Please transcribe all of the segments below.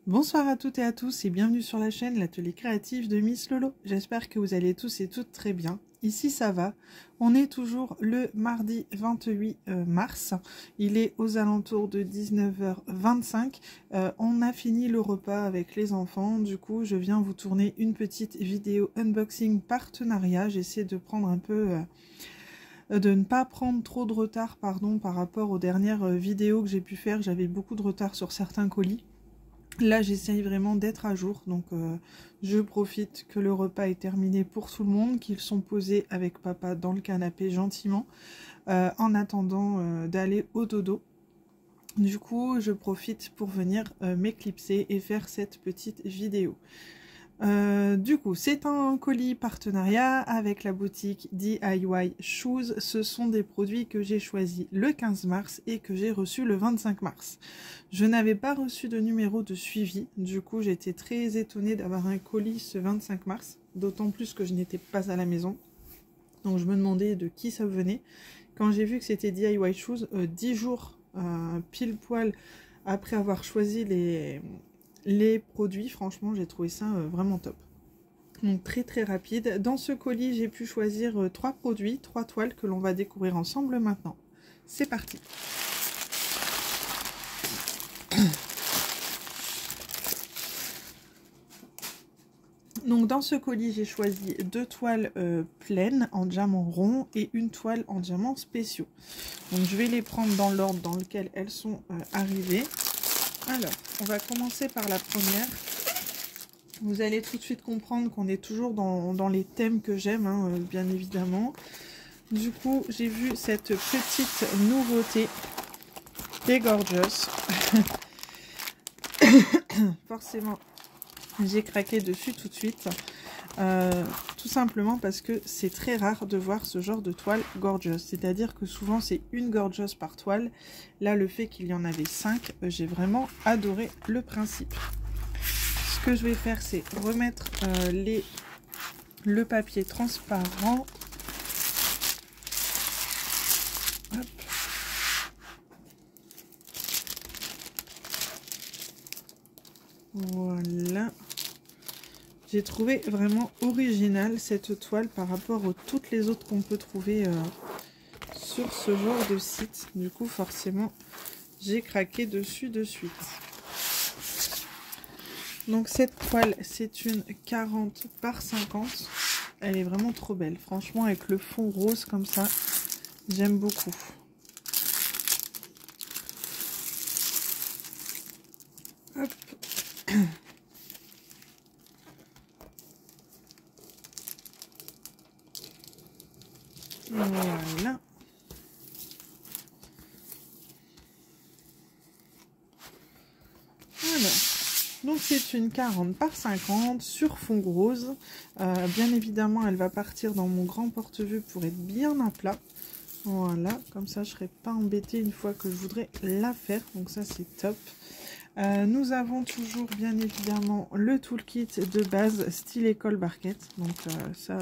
Bonsoir à toutes et à tous et bienvenue sur la chaîne l'atelier créatif de Miss Lolo. J'espère que vous allez tous et toutes très bien. Ici ça va, on est toujours le mardi 28 mars, il est aux alentours de 19h25, on a fini le repas avec les enfants, du coup je viens vous tourner une petite vidéo unboxing partenariat, j'essaie de prendre un peu... de ne pas prendre trop de retard par rapport aux dernières vidéos que j'ai pu faire, j'avais beaucoup de retard sur certains colis. Là, j'essaye vraiment d'être à jour, donc je profite que le repas est terminé pour tout le monde, qu'ils sont posés avec papa dans le canapé gentiment, en attendant d'aller au dodo. Du coup, je profite pour venir m'éclipser et faire cette petite vidéo. Du coup, c'est un colis partenariat avec la boutique DIY Shoes. Ce sont des produits que j'ai choisis le 15 mars et que j'ai reçus le 25 mars. Je n'avais pas reçu de numéro de suivi. Du coup, j'étais très étonnée d'avoir un colis ce 25 mars. D'autant plus que je n'étais pas à la maison. Donc, je me demandais de qui ça venait. Quand j'ai vu que c'était DIY Shoes, 10 jours pile poil après avoir choisi les produits, franchement j'ai trouvé ça vraiment top. Donc très rapide. Dans ce colis j'ai pu choisir 3 produits, 3 toiles que l'on va découvrir ensemble maintenant. C'est parti. Donc dans ce colis j'ai choisi 2 toiles pleines en diamant rond et une toile en diamants spéciaux. Donc je vais les prendre dans l'ordre dans lequel elles sont arrivées. Alors, on va commencer par la première. Vous allez tout de suite comprendre qu'on est toujours dans les thèmes que j'aime, hein, bien évidemment. Du coup, j'ai vu cette petite nouveauté des Gorgeous. Forcément, j'ai craqué dessus tout de suite. Tout simplement parce que c'est très rare de voir ce genre de toile Gorgeous. C'est-à-dire que souvent, c'est une Gorgeous par toile. Là, le fait qu'il y en avait 5, j'ai vraiment adoré le principe. Ce que je vais faire, c'est remettre le papier transparent. Hop. Voilà. J'ai trouvé vraiment originale cette toile par rapport aux toutes les autres qu'on peut trouver sur ce genre de site. Du coup, forcément, j'ai craqué dessus de suite. Donc cette toile, c'est une 40 par 50. Elle est vraiment trop belle. Franchement, avec le fond rose comme ça, j'aime beaucoup. Hop. Voilà. Alors. Donc c'est une 40 par 50 sur fond rose. Bien évidemment, elle va partir dans mon grand porte-vue pour être bien à plat. Voilà, comme ça je ne serai pas embêtée une fois que je voudrais la faire. Donc ça c'est top. Nous avons toujours bien évidemment le toolkit de base style école barquette. Donc ça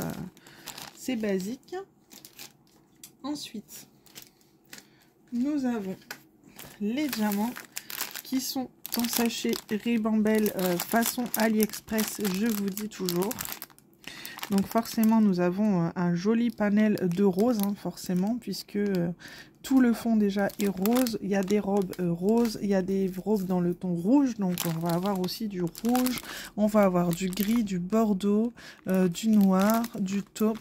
c'est basique. Ensuite, nous avons les diamants qui sont en sachet Ribambelle façon AliExpress, je vous dis toujours. Donc forcément nous avons un joli panel de rose, hein, forcément, puisque tout le fond déjà est rose. Il y a des robes roses, il y a des robes dans le ton rouge, donc on va avoir aussi du rouge, on va avoir du gris, du bordeaux, du noir, du taupe,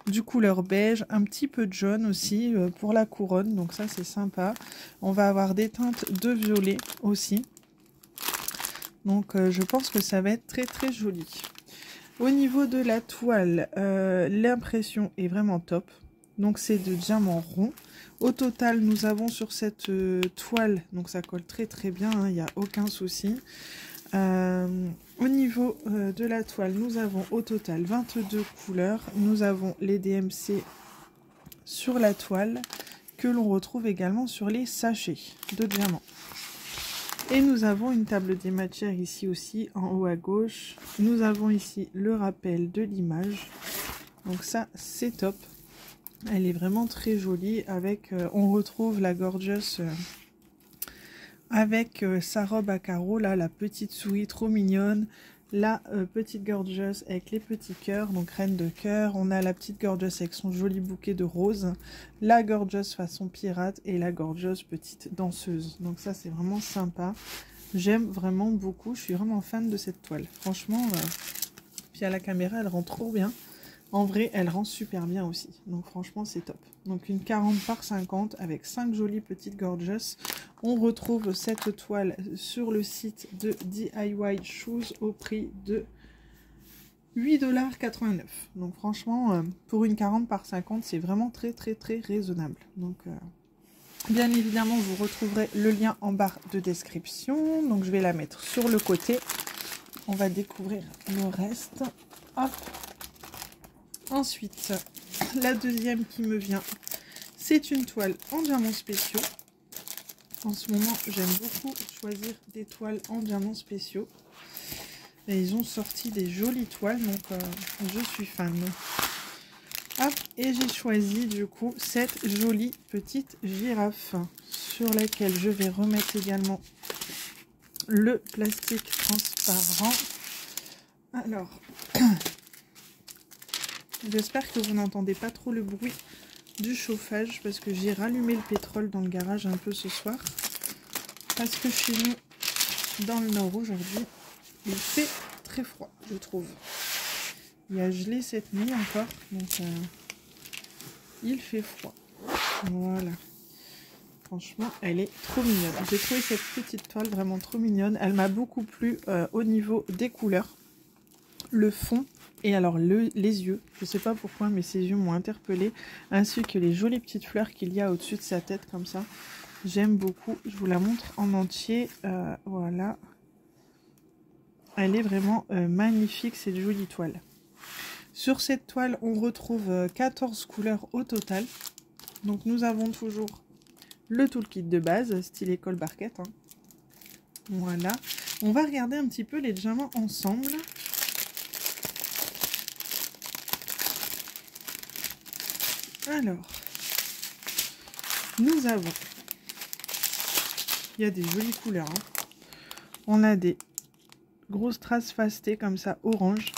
du couleur beige, un petit peu de jaune aussi pour la couronne, donc ça c'est sympa. On va avoir des teintes de violet aussi, donc je pense que ça va être très joli. Au niveau de la toile, l'impression est vraiment top, donc c'est de diamant rond. Au total nous avons sur cette toile, donc ça colle très bien, hein, il n'y a aucun souci. Au niveau de la toile, nous avons au total 22 couleurs. Nous avons les DMC sur la toile que l'on retrouve également sur les sachets de diamants. Et nous avons une table des matières ici aussi en haut à gauche. Nous avons ici le rappel de l'image. Donc ça c'est top. Elle est vraiment très jolie avec, on retrouve la Gorgeous avec sa robe à carreaux, là, la petite souris trop mignonne. La petite gorgeous avec les petits cœurs, donc reine de cœur. On a la petite gorgeous avec son joli bouquet de roses. La gorgeous façon pirate et la gorgeous petite danseuse. Donc ça, c'est vraiment sympa. J'aime vraiment beaucoup. Je suis vraiment fan de cette toile. Franchement, puis à la caméra, elle rend trop bien. En vrai, elle rend super bien aussi. Donc franchement, c'est top. Donc une 40 par 50 avec 5 jolies petites gorgeous. On retrouve cette toile sur le site de DIY Shoes au prix de 8,89 $. Donc franchement, pour une 40 par 50, c'est vraiment très raisonnable. Donc bien évidemment, vous retrouverez le lien en barre de description. Donc je vais la mettre sur le côté. On va découvrir le reste. Hop. Ensuite, la deuxième qui me vient, c'est une toile en diamants spéciaux. En ce moment, j'aime beaucoup choisir des toiles en diamants spéciaux. Et ils ont sorti des jolies toiles, donc je suis fan. Hop, et j'ai choisi du coup cette jolie petite girafe sur laquelle je vais remettre également le plastique transparent. Alors, j'espère que vous n'entendez pas trop le bruit du chauffage parce que j'ai rallumé le pétrole dans le garage un peu ce soir. Parce que chez nous, dans le nord aujourd'hui, il fait très froid, je trouve. Il a gelé cette nuit encore, donc il fait froid. Voilà. Franchement, elle est trop mignonne. J'ai trouvé cette petite toile vraiment trop mignonne. Elle m'a beaucoup plu au niveau des couleurs. Le fond et alors les yeux. Je ne sais pas pourquoi, mais ses yeux m'ont interpellée. Ainsi que les jolies petites fleurs qu'il y a au-dessus de sa tête comme ça. J'aime beaucoup. Je vous la montre en entier. Voilà. Elle est vraiment magnifique, cette jolie toile. Sur cette toile, on retrouve 14 couleurs au total. Donc nous avons toujours le toolkit de base, style école barquette. Hein. Voilà. On va regarder un petit peu les diamants ensemble. Alors, nous avons... Il y a des jolies couleurs. Hein. On a des grosses traces fastées comme ça, orange.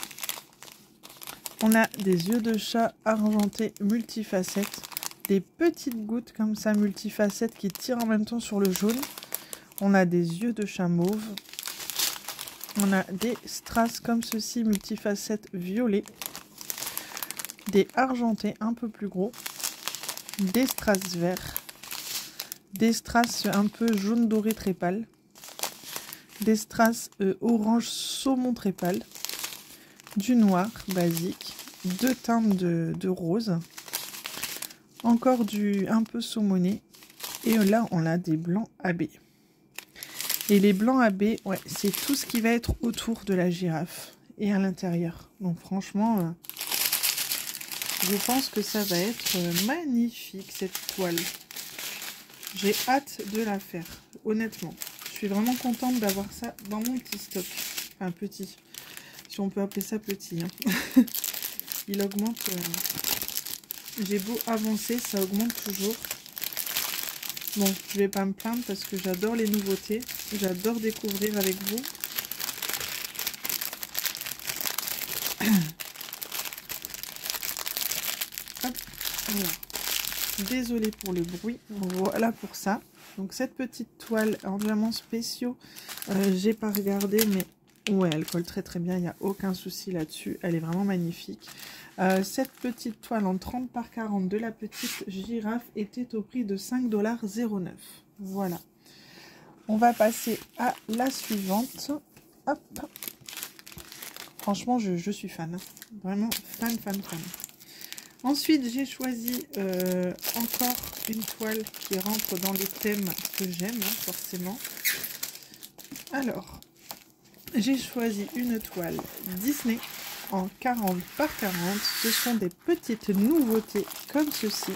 On a des yeux de chat argentés multifacettes. Des petites gouttes comme ça multifacettes qui tirent en même temps sur le jaune. On a des yeux de chat mauve. On a des strass comme ceci multifacettes violet. Des argentés un peu plus gros. Des strass verts. Des strass un peu jaune doré très pâle. Des strass orange saumon très pâle. Du noir basique. Deux teintes de rose. Encore du un peu saumoné. Et là, on a des blancs AB. Et les blancs AB, ouais, c'est tout ce qui va être autour de la girafe et à l'intérieur. Donc franchement, je pense que ça va être magnifique cette toile. J'ai hâte de la faire, honnêtement. Je suis vraiment contente d'avoir ça dans mon petit stock. Enfin, petit, si on peut appeler ça petit. Hein. Il augmente. J'ai beau avancer, ça augmente toujours. Bon, je vais pas me plaindre parce que j'adore les nouveautés. J'adore découvrir avec vous. Hop, voilà. Désolée pour le bruit. Voilà pour ça. Donc cette petite toile en diamants spéciaux, j'ai pas regardé, mais ouais, elle colle très bien. Il n'y a aucun souci là-dessus. Elle est vraiment magnifique. Cette petite toile en 30 par 40 de la petite girafe était au prix de 5,09 $. Voilà. On va passer à la suivante. Hop. Franchement, je suis fan. Vraiment fan. Ensuite, j'ai choisi encore une toile qui rentre dans les thèmes que j'aime, hein, forcément. Alors, j'ai choisi une toile Disney en 40 par 40. Ce sont des petites nouveautés comme ceci.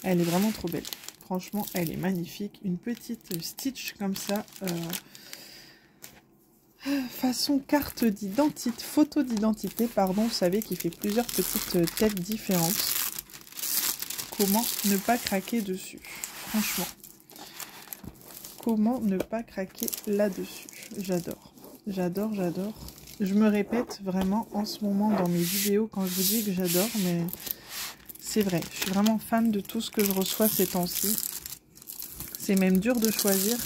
Elle est vraiment trop belle. Franchement, elle est magnifique. Une petite stitch comme ça. Façon carte d'identité, photo d'identité, pardon. Vous savez qu'il fait plusieurs petites têtes différentes. Comment ne pas craquer dessus? Franchement. comment ne pas craquer là-dessus? J'adore, j'adore, j'adore. Je me répète vraiment en ce moment dans mes vidéos quand je vous dis que j'adore, mais c'est vrai. Je suis vraiment fan de tout ce que je reçois ces temps-ci. C'est même dur de choisir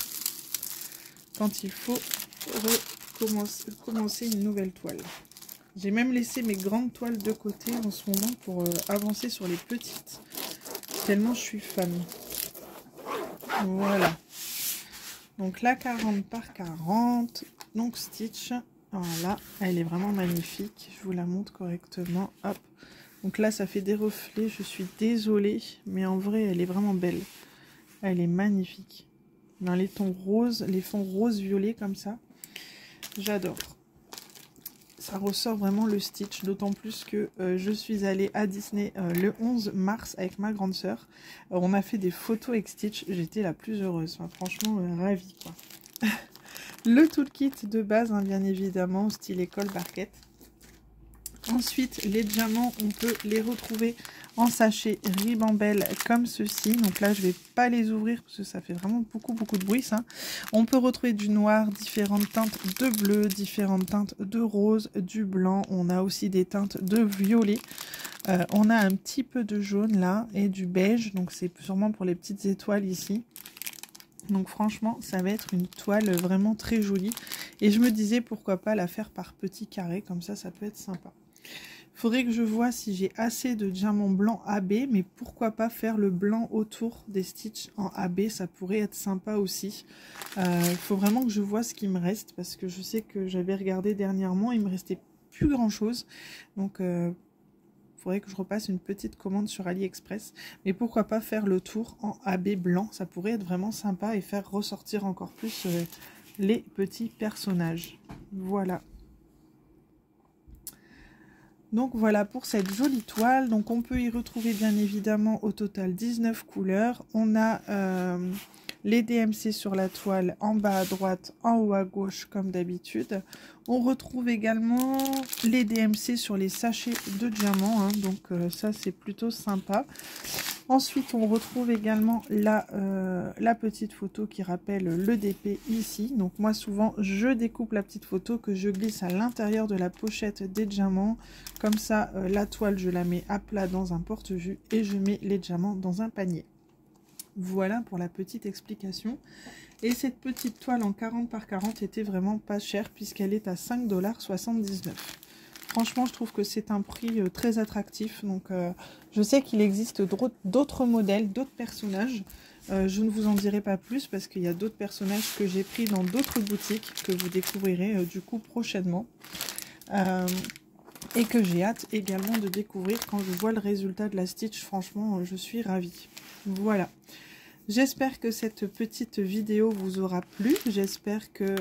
quand il faut commencer une nouvelle toile. J'ai même laissé mes grandes toiles de côté en ce moment pour avancer sur les petites. Tellement je suis fan. Voilà. Donc la 40 par 40. Donc Stitch. Voilà. Elle est vraiment magnifique. Je vous la montre correctement. Hop. Donc là ça fait des reflets. Je suis désolée. Mais en vrai elle est vraiment belle. Elle est magnifique. Dans les tons roses. Les fonds rose-violet comme ça. J'adore. Ça ressort vraiment le Stitch, d'autant plus que je suis allée à Disney le 11 mars avec ma grande sœur. On a fait des photos avec Stitch, j'étais la plus heureuse, enfin, franchement ravie quoi. Le toolkit de base, hein, bien évidemment, style école barquette. Ensuite, les diamants, on peut les retrouver en sachet ribambelle comme ceci. Donc là, je ne vais pas les ouvrir parce que ça fait vraiment beaucoup de bruit, ça. On peut retrouver du noir, différentes teintes de bleu, différentes teintes de rose, du blanc. On a aussi des teintes de violet. On a un petit peu de jaune là et du beige. Donc c'est sûrement pour les petites étoiles ici. Donc franchement, ça va être une toile vraiment très jolie. Et je me disais pourquoi pas la faire par petits carrés. Comme ça peut être sympa. Il faudrait que je vois si j'ai assez de diamants blancs AB, mais pourquoi pas faire le blanc autour des Stitch en AB, ça pourrait être sympa aussi. Il faut vraiment que je vois ce qui me reste, parce que je sais que j'avais regardé dernièrement, il me restait plus grand chose. Donc il faudrait que je repasse une petite commande sur AliExpress. Mais pourquoi pas faire le tour en AB blanc, ça pourrait être vraiment sympa et faire ressortir encore plus les petits personnages. Voilà. Donc voilà pour cette jolie toile. Donc on peut y retrouver bien évidemment au total 19 couleurs. On a les DMC sur la toile en bas à droite, en haut à gauche comme d'habitude. On retrouve également les DMC sur les sachets de diamants. Hein, donc ça c'est plutôt sympa. Ensuite, on retrouve également la petite photo qui rappelle le DP ici. Donc moi, souvent, je découpe la petite photo que je glisse à l'intérieur de la pochette des diamants. Comme ça, la toile, je la mets à plat dans un porte-vue et je mets les diamants dans un panier. Voilà pour la petite explication. Et cette petite toile en 40 par 40 était vraiment pas chère puisqu'elle est à 5,79 $. Franchement, je trouve que c'est un prix très attractif. Donc, je sais qu'il existe d'autres modèles, d'autres personnages. Je ne vous en dirai pas plus parce qu'il y a d'autres personnages que j'ai pris dans d'autres boutiques que vous découvrirez du coup prochainement. Et que j'ai hâte également de découvrir quand je vois le résultat de la Stitch. Franchement, je suis ravie. Voilà. J'espère que cette petite vidéo vous aura plu. J'espère que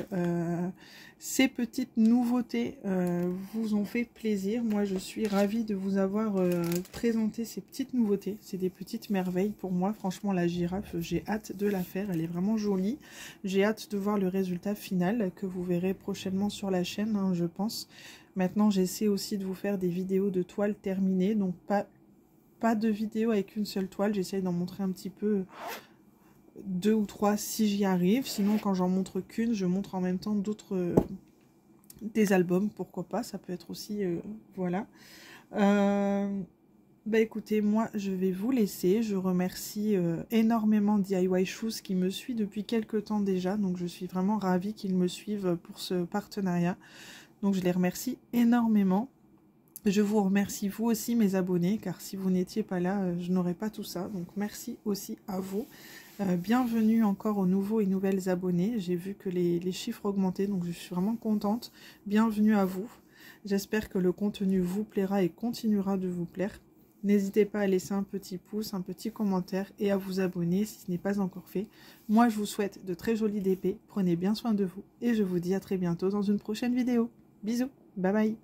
ces petites nouveautés vous ont fait plaisir. Moi, je suis ravie de vous avoir présenté ces petites nouveautés. C'est des petites merveilles pour moi. Franchement, la girafe, j'ai hâte de la faire. Elle est vraiment jolie. J'ai hâte de voir le résultat final que vous verrez prochainement sur la chaîne, hein, je pense. Maintenant, j'essaie aussi de vous faire des vidéos de toiles terminées. Donc, pas de vidéo avec une seule toile. J'essaie d'en montrer un petit peu 2 ou 3 si j'y arrive. Sinon, quand j'en montre qu'une, je montre en même temps d'autres des albums. Pourquoi pas, ça peut être aussi... voilà. Bah écoutez, moi, je vais vous laisser. Je remercie énormément DIY Shoes qui me suit depuis quelques temps déjà. Donc, je suis vraiment ravie qu'ils me suivent pour ce partenariat. Donc, je les remercie énormément. Je vous remercie vous aussi mes abonnés, car si vous n'étiez pas là, je n'aurais pas tout ça. Donc merci aussi à vous. Bienvenue encore aux nouveaux et nouvelles abonnés. J'ai vu que les chiffres augmentaient, donc je suis vraiment contente. Bienvenue à vous. J'espère que le contenu vous plaira et continuera de vous plaire. N'hésitez pas à laisser un petit pouce, un petit commentaire et à vous abonner si ce n'est pas encore fait. Moi, je vous souhaite de très jolies DP. Prenez bien soin de vous et je vous dis à très bientôt dans une prochaine vidéo. Bisous, bye bye.